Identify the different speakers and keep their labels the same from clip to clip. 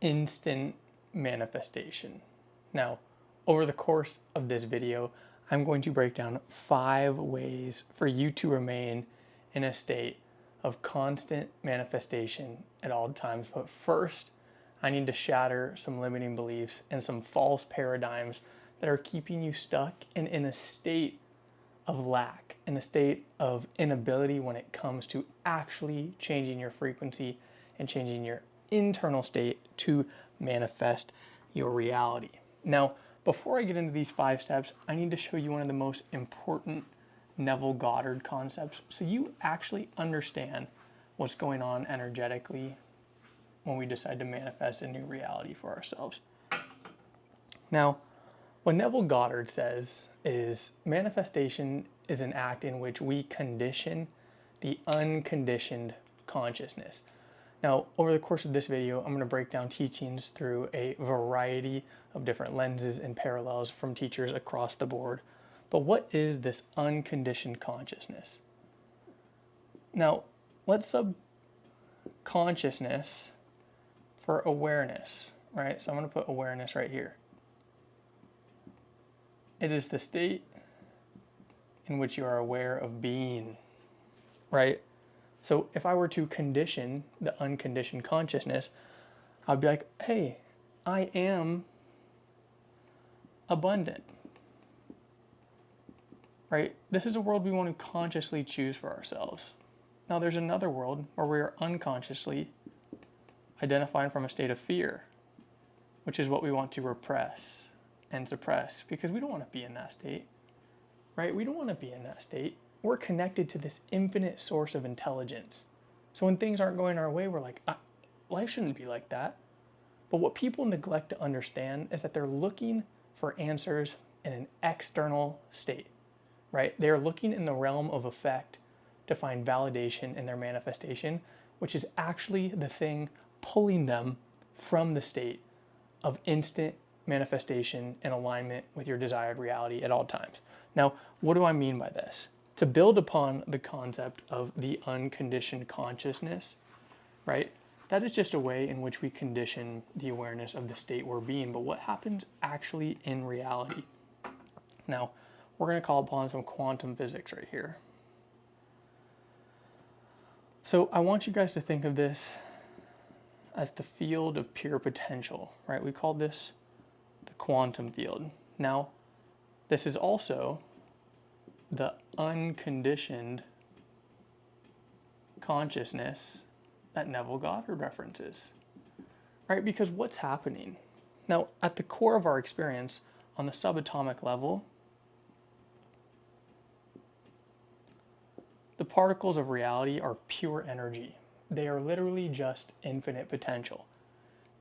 Speaker 1: instant manifestation. Now, over the course of this video, I'm going to break down 5 ways for you to remain in a state of constant manifestation at all times. But first, I need to shatter some limiting beliefs and some false paradigms that are keeping you stuck and in a state of lack, in a state of inability when it comes to actually changing your frequency and changing your internal state to manifest your reality. Now, before I get into these 5 steps, I need to show you one of the most important Neville Goddard concepts so you actually understand what's going on energetically when we decide to manifest a new reality for ourselves. Now, what Neville Goddard says is manifestation is an act in which we condition the unconditioned consciousness. Now, over the course of this video, I'm going to break down teachings through a variety of different lenses and parallels from teachers across the board. But what is this unconditioned consciousness? Now, let's sub consciousness for awareness, right? So I'm going to put awareness right here. It is the state in which you are aware of being, right? So if I were to condition the unconditioned consciousness, I'd be like, hey, I am abundant, right? This is a world we want to consciously choose for ourselves. Now there's another world where we are unconsciously identifying from a state of fear, which is what we want to repress and suppress because we don't want to be in that state, right? We don't want to be in that state. We're connected to this infinite source of intelligence. So when things aren't going our way, we're like, life shouldn't be like that. But what people neglect to understand is that they're looking for answers in an external state, right? They're looking in the realm of effect to find validation in their manifestation, which is actually the thing pulling them from the state of instant manifestation and alignment with your desired reality at all times. Now, what do I mean by this? To build upon the concept of the unconditioned consciousness, right? That is just a way in which we condition the awareness of the state we're being, but what happens actually in reality? Now, we're going to call upon some quantum physics right here. So I want you guys to think of this as the field of pure potential, right? We call this the quantum field. Now, this is also the unconditioned consciousness that Neville Goddard references, right? Because what's happening? Now, at the core of our experience on the subatomic level, the particles of reality are pure energy. They are literally just infinite potential.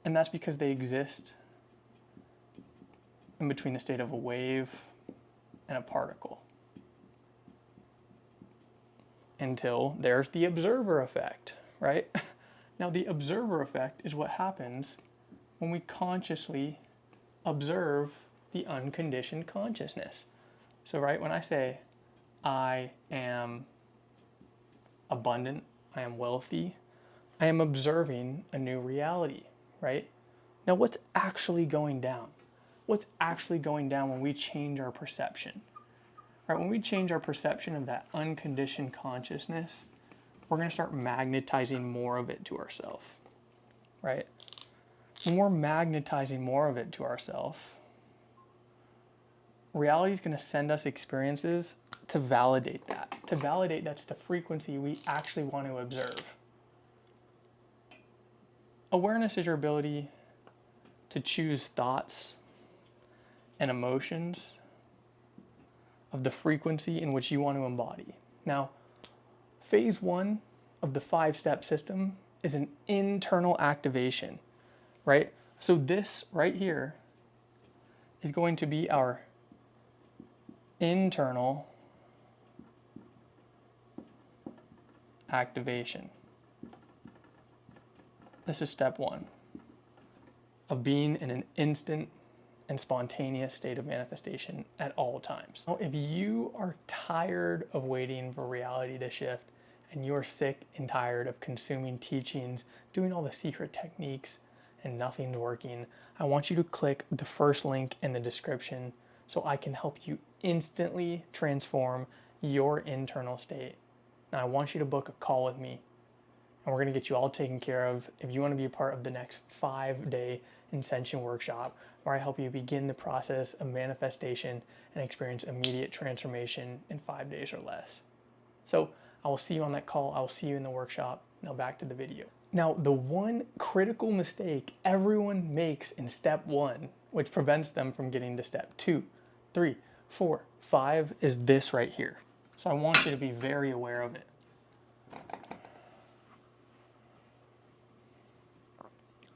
Speaker 1: And that's because they exist in between the state of a wave and a particle. Until there's the observer effect, right? Now, the observer effect is what happens when we consciously observe the unconditioned consciousness. So, right, when I say, I am abundant, I am wealthy, I am observing a new reality, right? Now, what's actually going down? What's actually going down when we change our perception? Right, when we change our perception of that unconditioned consciousness, we're going to start magnetizing more of it to ourselves, right? When we're magnetizing more of it to ourselves, reality is going to send us experiences to validate that. To validate that's the frequency we actually want to observe. Awareness is your ability to choose thoughts and emotions of the frequency in which you want to embody. Now, phase 1 of the 5-step system is an internal activation, right? So this right here is going to be our internal activation. This is step 1 of being in an instant and spontaneous state of manifestation at all times. Now, if you are tired of waiting for reality to shift and you're sick and tired of consuming teachings, doing all the secret techniques and nothing's working, I want you to click the first link in the description so I can help you instantly transform your internal state. Now I want you to book a call with me, and we're going to get you all taken care of if you want to be a part of the next 5-day Ascension workshop, where I help you begin the process of manifestation and experience immediate transformation in 5 days or less. So I will see you on that call. I will see you in the workshop. Now back to the video. Now, the one critical mistake everyone makes in step 1, which prevents them from getting to step 2, 3, 4, 5, is this right here. So I want you to be very aware of it.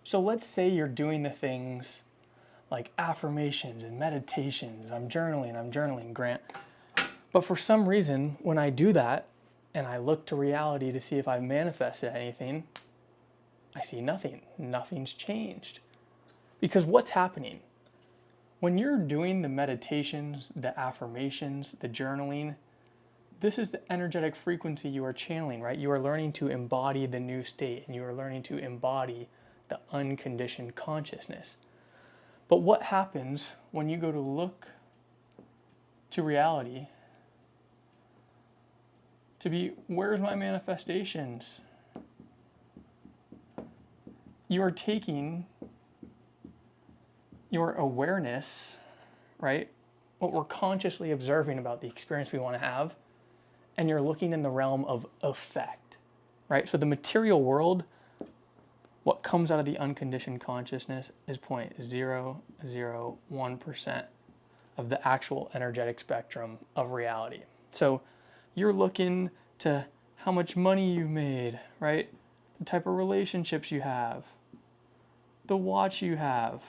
Speaker 1: So let's say you're doing the things like affirmations and meditations. I'm journaling, Grant. But for some reason, when I do that and I look to reality to see if I've manifested anything, I see nothing. Nothing's changed. Because what's happening? When you're doing the meditations, the affirmations, the journaling, this is the energetic frequency you are channeling, right? You are learning to embody the new state, and you are learning to embody the unconditioned consciousness. But what happens when you go to look to reality to be, where's my manifestations? You are taking your awareness, right? What we're consciously observing about the experience we want to have, and you're looking in the realm of effect, right? So the material world, what comes out of the unconditioned consciousness is 0.001% of the actual energetic spectrum of reality. So you're looking to how much money you've made, right? The type of relationships you have, the watch you have,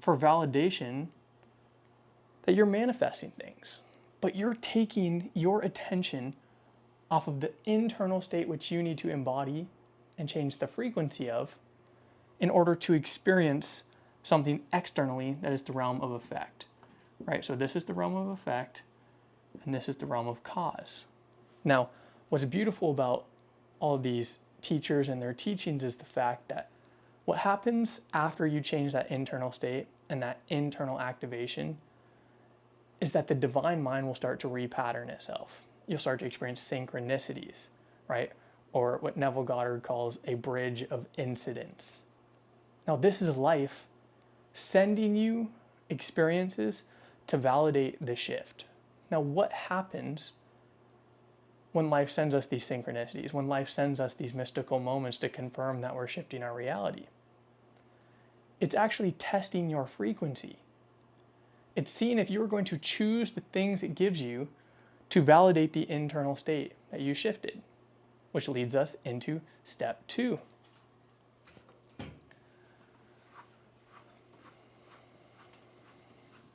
Speaker 1: for validation that you're manifesting things. But you're taking your attention off of the internal state which you need to embody and change the frequency of in order to experience something externally that is the realm of effect, right? So this is the realm of effect, and this is the realm of cause. Now, what's beautiful about all of these teachers and their teachings is the fact that what happens after you change that internal state and that internal activation is that the divine mind will start to repattern itself. You'll start to experience synchronicities, right? Or what Neville Goddard calls a bridge of incidents. Now, this is life sending you experiences to validate the shift. Now, what happens when life sends us these synchronicities, when life sends us these mystical moments to confirm that we're shifting our reality? It's actually testing your frequency. It's seeing if you're going to choose the things it gives you to validate the internal state that you shifted, which leads us into step 2.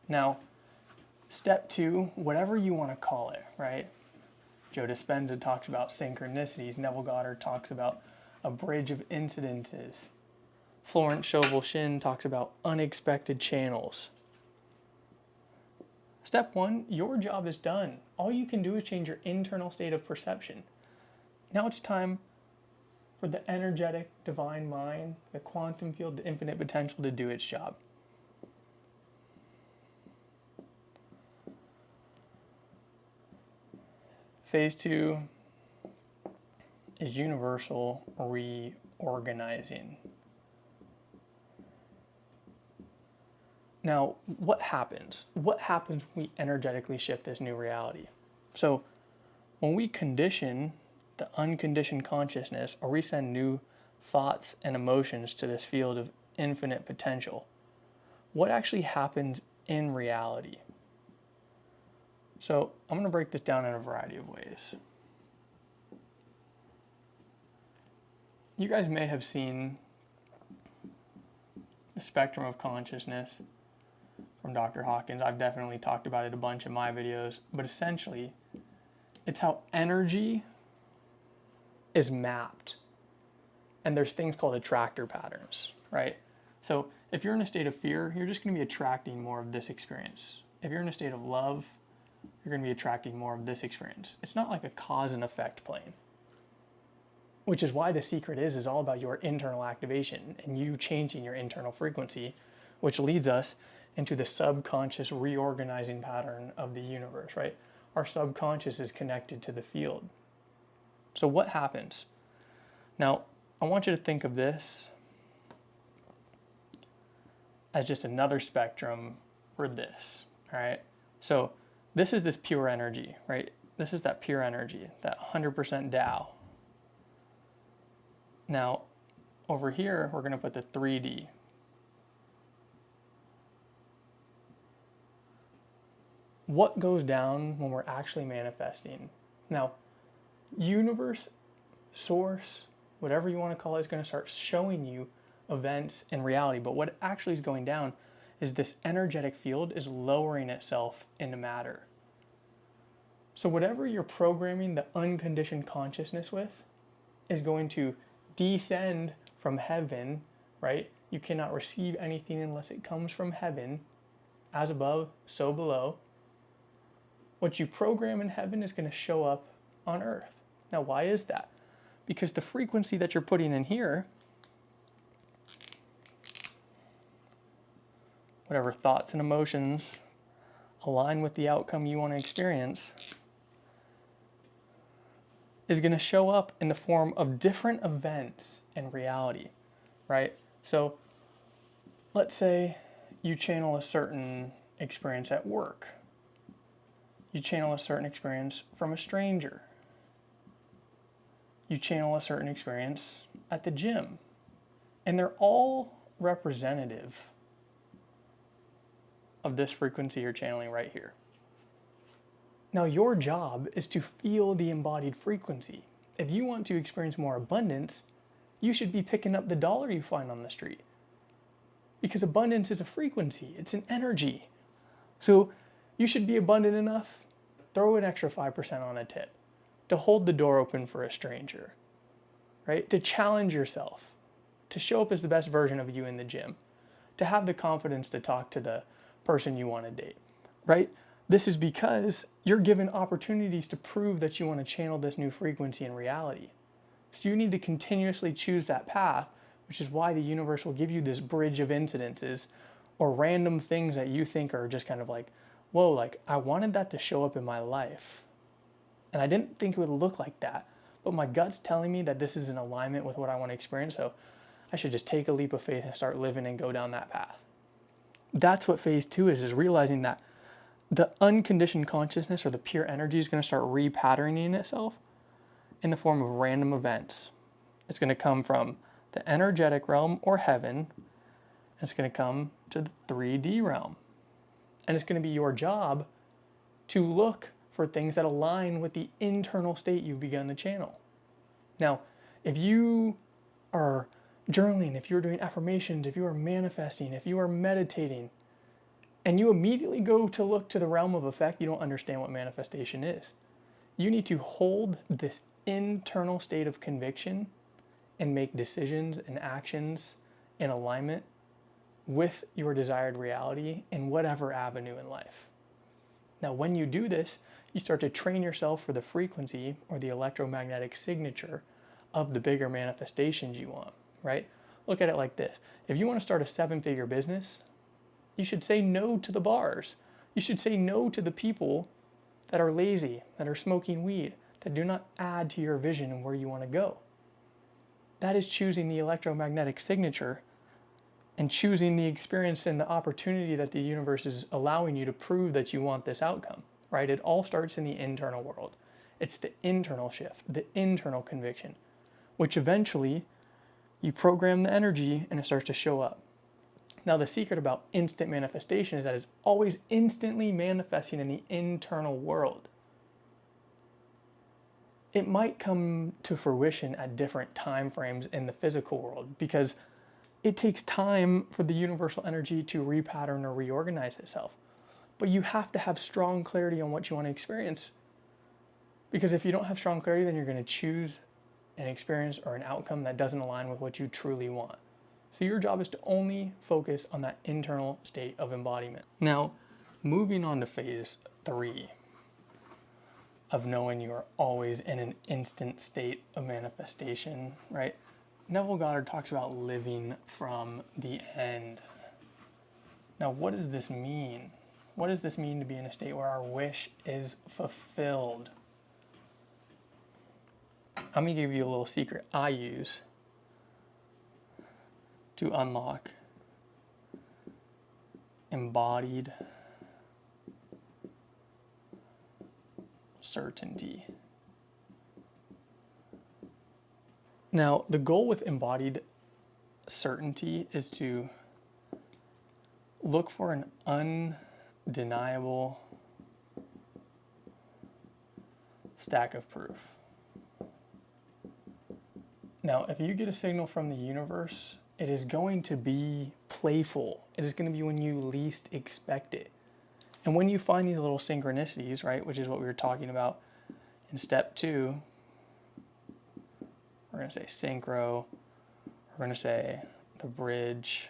Speaker 1: Now, step 2, whatever you want to call it, right? Joe Dispenza talks about synchronicities. Neville Goddard talks about a bridge of incidences. Florence Scovel-Shinn talks about unexpected channels. Step 1, your job is done. All you can do is change your internal state of perception. Now it's time for the energetic divine mind, the quantum field, the infinite potential to do its job. Phase 2 is universal reorganizing. Now, what happens? What happens when we energetically shift this new reality? So, when we condition the unconditioned consciousness, or we send new thoughts and emotions to this field of infinite potential, what actually happens in reality? So, I'm going to break this down in a variety of ways. You guys may have seen the spectrum of consciousness from Dr. Hawkins. I've definitely talked about it a bunch in my videos, but essentially, it's how energy is mapped. And there's things called attractor patterns, right? So if you're in a state of fear, you're just going to be attracting more of this experience. If you're in a state of love, you're going to be attracting more of this experience. It's not like a cause and effect plane. which is why the secret is all about your internal activation and you changing your internal frequency, which leads us into the subconscious reorganizing pattern of the universe, right? Our subconscious is connected to the field. So what happens? Now, I want you to think of this as just another spectrum for this, all right? So this is this pure energy, right? This is that pure energy, that 100% Tao. Now, over here, we're gonna put the 3D. What goes down when we're actually manifesting? Now, universe, source, whatever you want to call it, is going to start showing you events and reality. But what actually is going down is this energetic field is lowering itself into matter. So whatever you're programming the unconditioned consciousness with is going to descend from heaven, right? You cannot receive anything unless it comes from heaven. As above, so below. What you program in heaven is going to show up on earth. Now, why is that? Because the frequency that you're putting in here, whatever thoughts and emotions align with the outcome you want to experience, is going to show up in the form of different events in reality, right? So let's say you channel a certain experience at work. You channel a certain experience from a stranger. You channel a certain experience at the gym. And they're all representative of this frequency you're channeling right here. Now, your job is to feel the embodied frequency. If you want to experience more abundance, you should be picking up the dollar you find on the street. Because abundance is a frequency, it's an energy. So you should be abundant enough, throw an extra 5% on a tip, to hold the door open for a stranger, right? To challenge yourself, to show up as the best version of you in the gym, to have the confidence to talk to the person you want to date, right? This is because you're given opportunities to prove that you want to channel this new frequency in reality. So you need to continuously choose that path, which is why the universe will give you this bridge of incidences or random things that you think are just kind of like, whoa, like I wanted that to show up in my life. And I didn't think it would look like that, but my gut's telling me that this is in alignment with what I want to experience, so I should just take a leap of faith and start living and go down that path. That's what phase 2 is realizing that the unconditioned consciousness or the pure energy is going to start repatterning itself in the form of random events. It's going to come from the energetic realm or heaven, and it's going to come to the 3D realm. And it's going to be your job to look for things that align with the internal state you've begun to channel. Now, if you are journaling, if you're doing affirmations, if you are manifesting, if you are meditating, and you immediately go to look to the realm of effect, you don't understand what manifestation is. You need to hold this internal state of conviction and make decisions and actions in alignment with your desired reality in whatever avenue in life. Now, when you do this, you start to train yourself for the frequency or the electromagnetic signature of the bigger manifestations you want, right? Look at it like this. If you want to start a 7-figure business, you should say no to the bars. You should say no to the people that are lazy, that are smoking weed, that do not add to your vision and where you want to go. That is choosing the electromagnetic signature and choosing the experience and the opportunity that the universe is allowing you to prove that you want this outcome, right? It all starts in the internal world. It's the internal shift, the internal conviction, which eventually you program the energy and it starts to show up. Now, the secret about instant manifestation is that it's always instantly manifesting in the internal world. It might come to fruition at different time frames in the physical world because it takes time for the universal energy to repattern or reorganize itself. But you have to have strong clarity on what you want to experience. Because if you don't have strong clarity, then you're going to choose an experience or an outcome that doesn't align with what you truly want. So your job is to only focus on that internal state of embodiment. Now, moving on to phase 3. of knowing you are always in an instant state of manifestation, right? Neville Goddard talks about living from the end. Now, what does this mean? What does this mean to be in a state where our wish is fulfilled? I'm going to give you a little secret I use to unlock embodied certainty. Now, the goal with embodied certainty is to look for an undeniable stack of proof. Now, if you get a signal from the universe, it is going to be playful. It is going to be when you least expect it. And when you find these little synchronicities, right, which is what we were talking about in step 2, we're going to say synchro, we're going to say the bridge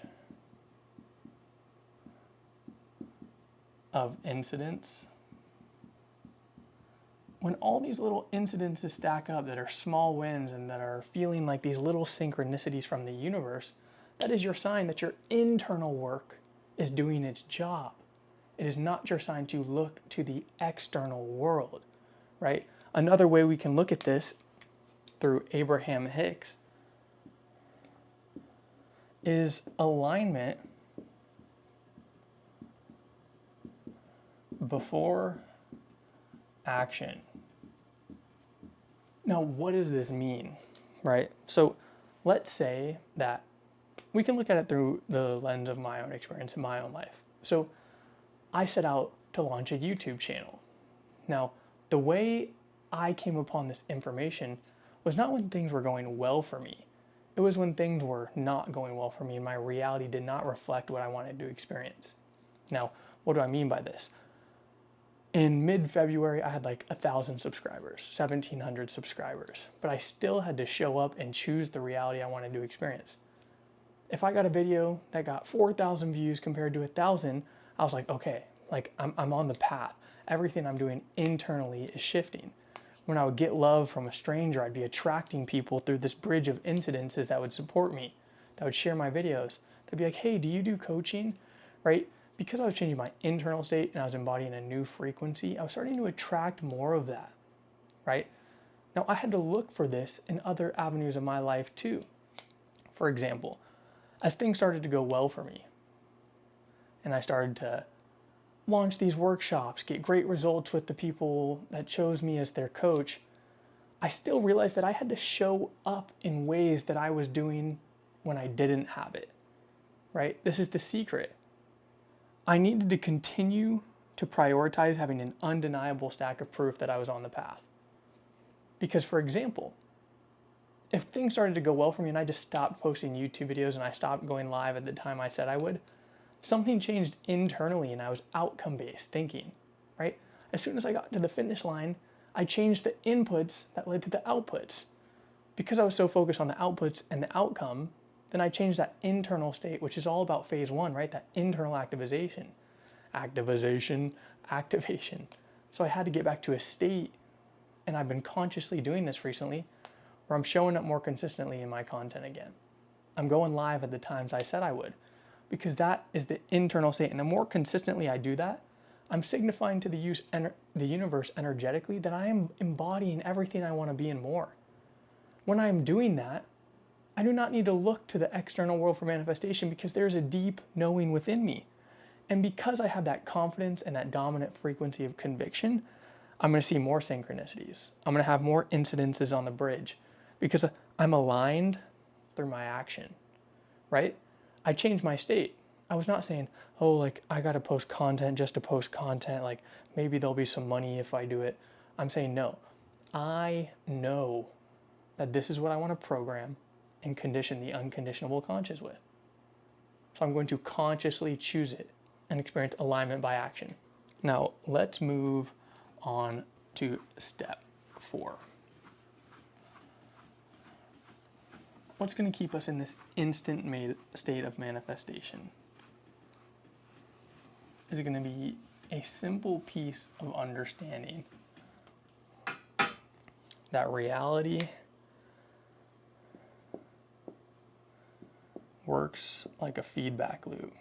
Speaker 1: of incidents. When all these little incidences stack up that are small wins and that are feeling like these little synchronicities from the universe, that is your sign that your internal work is doing its job. It is not your sign to look to the external world, right? Another way we can look at this through Abraham Hicks is alignment before action. Now, what does this mean, right? So let's say that we can look at it through the lens of my own experience in my own life. So I set out to launch a YouTube channel. Now, the way I came upon this information was not when things were going well for me. It was when things were not going well for me and my reality did not reflect what I wanted to experience. Now, what do I mean by this? In mid-February, I had like 1,000 subscribers, 1,700 subscribers, but I still had to show up and choose the reality I wanted to experience. If I got a video that got 4,000 views compared to 1,000, I was like, okay, like I'm on the path. Everything I'm doing internally is shifting. When I would get love from a stranger, I'd be attracting people through this bridge of incidences that would support me, that would share my videos. They'd be like, hey, do you do coaching, right? Because I was changing my internal state and I was embodying a new frequency, I was starting to attract more of that, right? Now, I had to look for this in other avenues of my life too. For example, as things started to go well for me, and I started to launch these workshops, get great results with the people that chose me as their coach, I still realized that I had to show up in ways that I was doing when I didn't have it, right? This is the secret. I needed to continue to prioritize having an undeniable stack of proof that I was on the path. Because, for example, if things started to go well for me and I just stopped posting YouTube videos and I stopped going live at the time I said I would, something changed internally and I was outcome-based thinking, right? As soon as I got to the finish line, I changed the inputs that led to the outputs. Because I was so focused on the outputs and the outcome, then I changed that internal state, which is all about phase 1, right? That internal activation. Activation. So I had to get back to a state, and I've been consciously doing this recently, where I'm showing up more consistently in my content again. I'm going live at the times I said I would, because that is the internal state. And the more consistently I do that, I'm signifying to the universe energetically that I am embodying everything I want to be and more. When I'm doing that, I do not need to look to the external world for manifestation because there's a deep knowing within me. And because I have that confidence and that dominant frequency of conviction, I'm going to see more synchronicities. I'm going to have more incidences on the bridge because I'm aligned through my action, right? I changed my state. I was not saying, oh, like I got to post content just to post content. Like maybe there'll be some money if I do it. I'm saying, no, I know that this is what I want to program and condition the unconditionable conscious with. So I'm going to consciously choose it and experience alignment by action. Now let's move on to step 4. What's going to keep us in this instant state of manifestation? Is it going to be a simple piece of understanding that reality works like a feedback loop.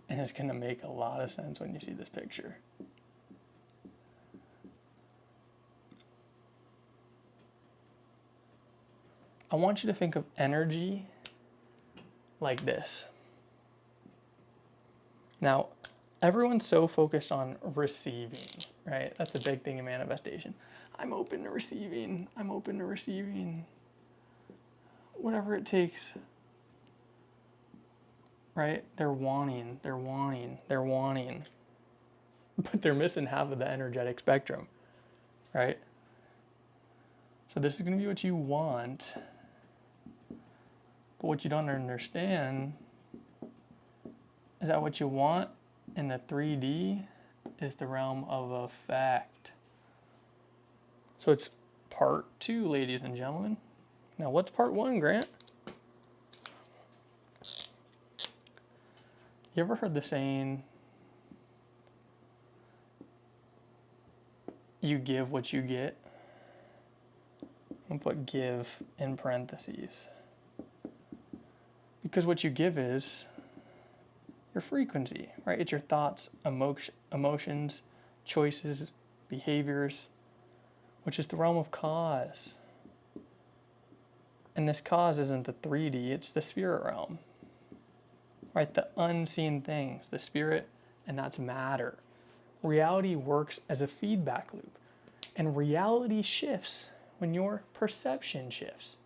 Speaker 1: And it's going to make a lot of sense when you see this picture. I want you to think of energy like this. Now, everyone's so focused on receiving, right? That's a big thing in manifestation. I'm open to receiving. I'm open to receiving. Whatever it takes. Right? They're wanting. But they're missing half of the energetic spectrum. Right? So this is going to be what you want. But what you don't understand is that what you want in the 3D is the realm of effect. So it's part 2, ladies and gentlemen. Now, what's part 1, Grant? You ever heard the saying, you give what you get? I'm gonna put give in parentheses. Because what you give is your frequency, right? It's your thoughts, emotions, choices, behaviors, which is the realm of cause. And this cause isn't the 3D, it's the spirit realm, right? The unseen things, the spirit, and that's matter. Reality works as a feedback loop, and reality shifts when your perception shifts.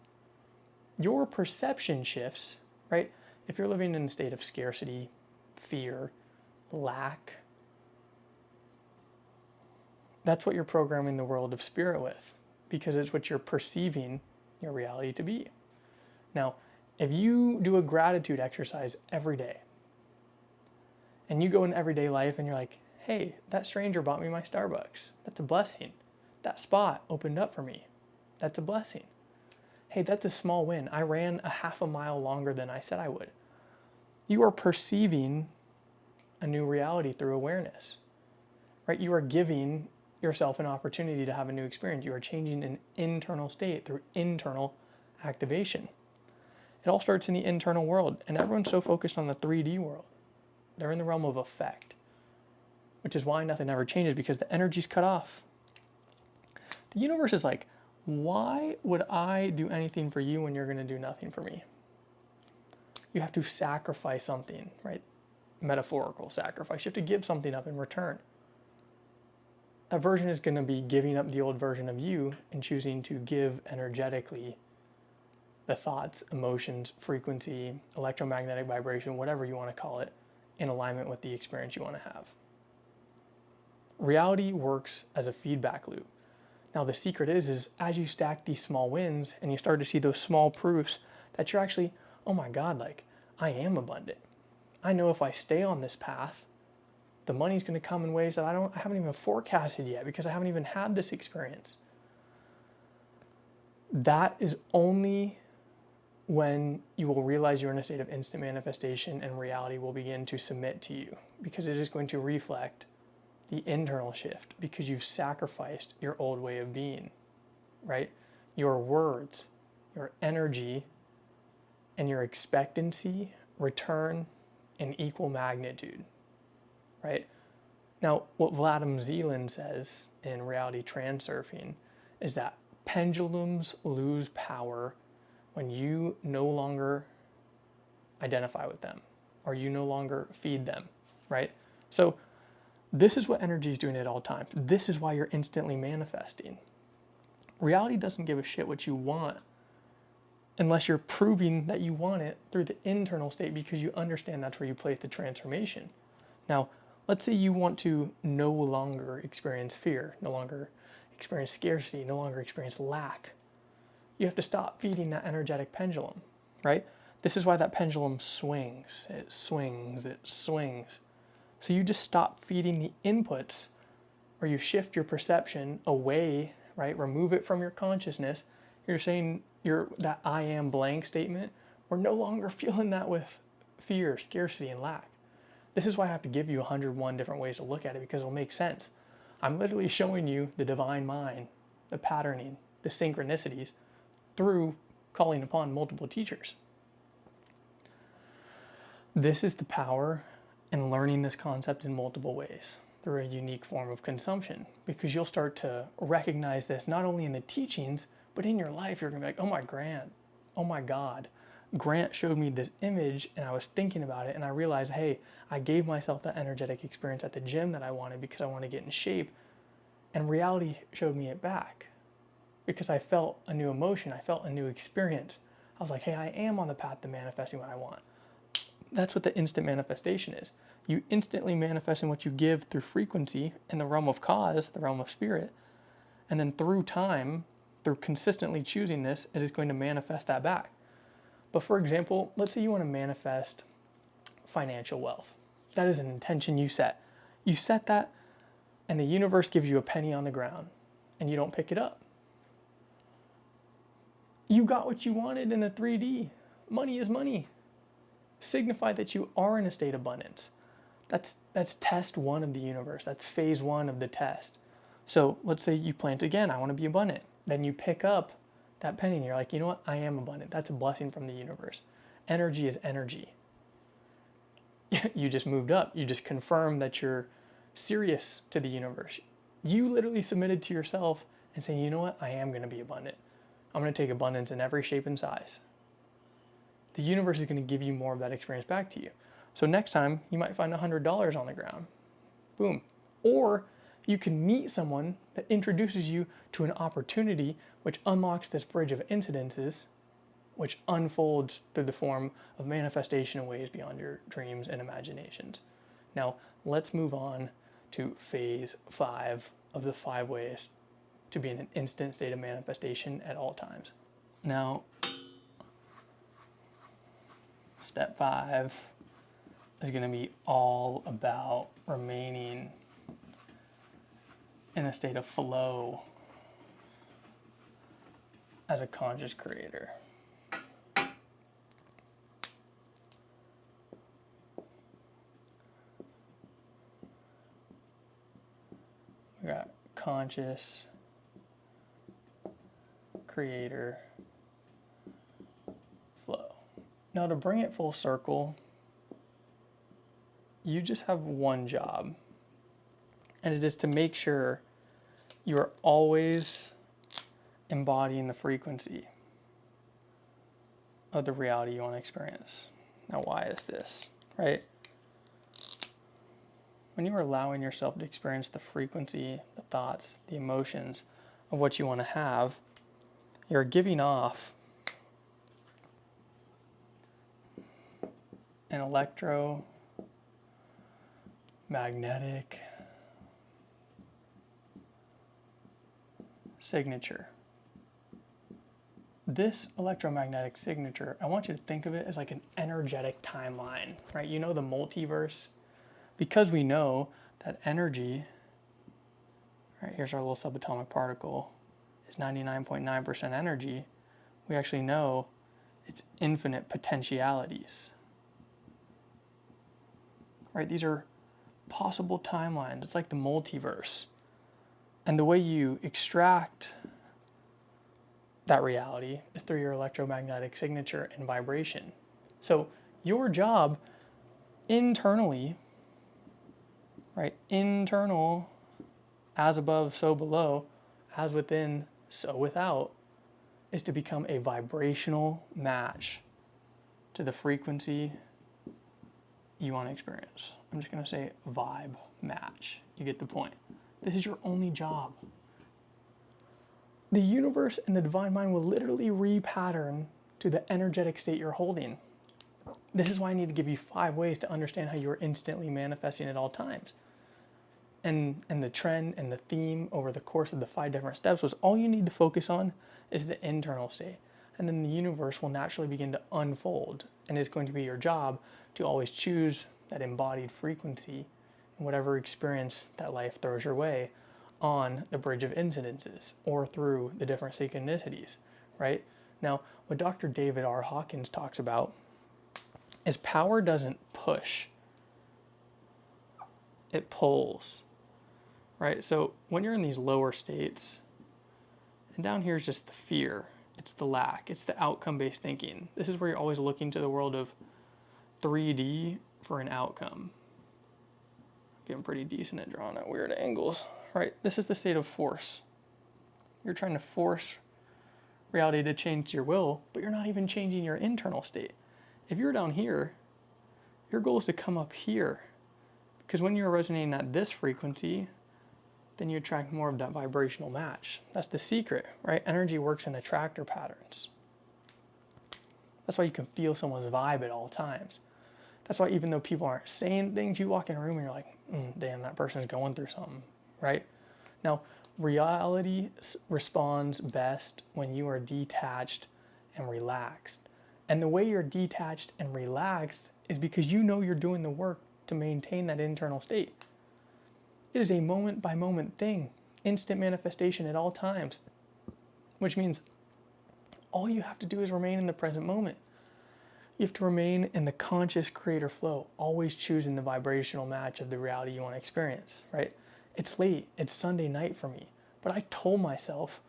Speaker 1: Your perception shifts, right? If you're living in a state of scarcity, fear, lack, that's what you're programming the world of spirit with, because it's what you're perceiving your reality to be. Now, if you do a gratitude exercise every day, and you go in everyday life and you're like, hey, that stranger bought me my Starbucks. That's a blessing. That spot opened up for me. That's a blessing. Hey, that's a small win. I ran a half a mile longer than I said I would. You are perceiving a new reality through awareness, right? You are giving yourself an opportunity to have a new experience. You are changing an internal state through internal activation. It all starts in the internal world, and everyone's so focused on the 3D world. They're in the realm of effect, which is why nothing ever changes, because the energy's cut off. The universe is like, why would I do anything for you when you're going to do nothing for me? You have to sacrifice something, right? Metaphorical sacrifice. You have to give something up in return. A version is going to be giving up the old version of you and choosing to give energetically the thoughts, emotions, frequency, electromagnetic vibration, whatever you want to call it, in alignment with the experience you want to have. Reality works as a feedback loop. Now the secret is as you stack these small wins and you start to see those small proofs that you're actually, oh my God, like I am abundant. I know if I stay on this path, the money's going to come in ways that I haven't even forecasted yet because I haven't even had this experience. That is only when you will realize you're in a state of instant manifestation and reality will begin to submit to you, because it is going to reflect the internal shift because you've sacrificed your old way of being, right? Your words, your energy, and your expectancy return in equal magnitude, right? Now, what Vladimir Zeland says in Reality Transurfing is that pendulums lose power when you no longer identify with them or you no longer feed them, right? So this is what energy is doing at all times. This is why you're instantly manifesting. Reality doesn't give a shit what you want unless you're proving that you want it through the internal state, because you understand that's where you place the transformation. Now, let's say you want to no longer experience fear, no longer experience scarcity, no longer experience lack. You have to stop feeding that energetic pendulum, right? This is why that pendulum swings. It swings, it swings. So you just stop feeding the inputs, or you shift your perception away, right? Remove it from your consciousness. You're saying that I am blank statement. We're no longer feeling that with fear, scarcity, and lack. This is why I have to give you 101 different ways to look at it, because it'll make sense. I'm literally showing you the divine mind, the patterning, the synchronicities through calling upon multiple teachers. This is the power in learning this concept in multiple ways through a unique form of consumption, because you'll start to recognize this not only in the teachings, but in your life. You're gonna be like, oh my God, Grant showed me this image and I was thinking about it and I realized, hey, I gave myself that energetic experience at the gym that I wanted because I want to get in shape, and reality showed me it back because I felt a new emotion, I felt a new experience. I was like, hey, I am on the path to manifesting what I want. That's what the instant manifestation is. You instantly manifest in what you give through frequency in the realm of cause, the realm of spirit, and then through time, through consistently choosing this, it is going to manifest that back. But for example, let's say you want to manifest financial wealth. That is an intention you set. You set that, and the universe gives you a penny on the ground, and you don't pick it up. You got what you wanted in the 3D. Money is money. Signify that you are in a state of abundance. That's test one of the universe. That's phase one of the test. So let's say you plant again, I want to be abundant. Then you pick up that penny and you're like, you know what? I am abundant. That's a blessing from the universe. Energy is energy. You just moved up. You just confirmed that you're serious to the universe. You literally submitted to yourself and saying, you know what? I am going to be abundant. I'm going to take abundance in every shape and size. The universe is going to give you more of that experience back to you. So next time you might find $100 on the ground. Boom. Or you can meet someone that introduces you to an opportunity which unlocks this bridge of incidences, which unfolds through the form of manifestation in ways beyond your dreams and imaginations. Now, let's move on to phase 5 of the 5 ways to be in an instant state of manifestation at all times. Now, step 5 is going to be all about remaining in a state of flow as a conscious creator. We got conscious, creator, flow. Now to bring it full circle, you just have one job, and it is to make sure you are always embodying the frequency of the reality you want to experience. Now, why is this, right? When you are allowing yourself to experience the frequency, the thoughts, the emotions of what you want to have, you're giving off an electromagnetic signature. This electromagnetic signature, I want you to think of it as like an energetic timeline, right? You know the multiverse? Because we know that energy, right, here's our little subatomic particle, is 99.9% energy, we actually know it's infinite potentialities. Right? These are possible timelines. It's like the multiverse. And the way you extract that reality is through your electromagnetic signature and vibration. So your job internally, right? Internal, as above, so below, as within, so without, is to become a vibrational match to the frequency you want to experience. I'm just going to say vibe match. You get the point. This is your only job. The universe and the divine mind will literally repattern to the energetic state you're holding. This is why I need to give you 5 ways to understand how you're instantly manifesting at all times. And the trend and the theme over the course of the 5 different steps was all you need to focus on is the internal state. And then the universe will naturally begin to unfold, and it's going to be your job to always choose that embodied frequency in whatever experience that life throws your way on the bridge of incidences or through the different synchronicities, right? Now, what Dr. David R. Hawkins talks about is power doesn't push, it pulls. right? So when you're in these lower states, and down here is just the fear, it's the lack, it's the outcome-based thinking. This is where you're always looking to the world of 3D for an outcome. Getting pretty decent at drawing at weird angles, right? This is the state of force. You're trying to force reality to change your will, but you're not even changing your internal state. If you're down here, your goal is to come up here, because when you're resonating at this frequency, then you attract more of that vibrational match. That's the secret, right? Energy works in attractor patterns. That's why you can feel someone's vibe at all times. That's why even though people aren't saying things, you walk in a room and you're like, damn, that person's going through something, right? Now, reality responds best when you are detached and relaxed. And the way you're detached and relaxed is because you know you're doing the work to maintain that internal state. It is a moment by moment thing, instant manifestation at all times, which means all you have to do is remain in the present moment. You have to remain in the conscious creator flow, always choosing the vibrational match of the reality you want to experience, right? It's late, it's Sunday night for me, but I told myself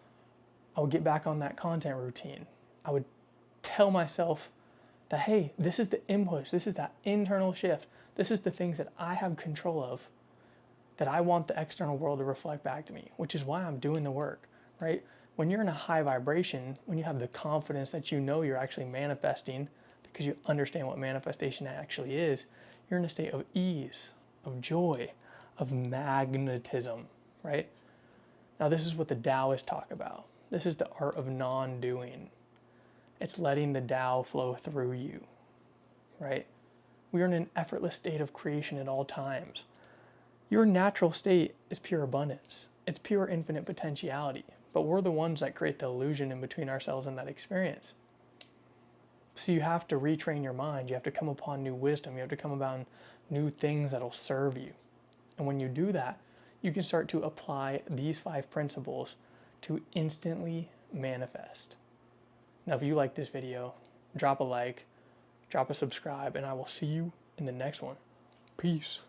Speaker 1: I would get back on that content routine. I would tell myself that, hey, this is the inputs, this is that internal shift, this is the things that I have control of, that I want the external world to reflect back to me, which is why I'm doing the work, right? When you're in a high vibration, when you have the confidence that you know you're actually manifesting, because you understand what manifestation actually is, you're in a state of ease, of joy, of magnetism, right? Now this is what the Taoists talk about. This is the art of non-doing. It's letting the Tao flow through you, right? We are in an effortless state of creation at all times. Your natural state is pure abundance. It's pure infinite potentiality, but we're the ones that create the illusion in between ourselves and that experience. So you have to retrain your mind. You have to come upon new wisdom. You have to come upon new things that'll serve you. And when you do that, you can start to apply these 5 principles to instantly manifest. Now, if you like this video, drop a like, drop a subscribe, and I will see you in the next one. Peace.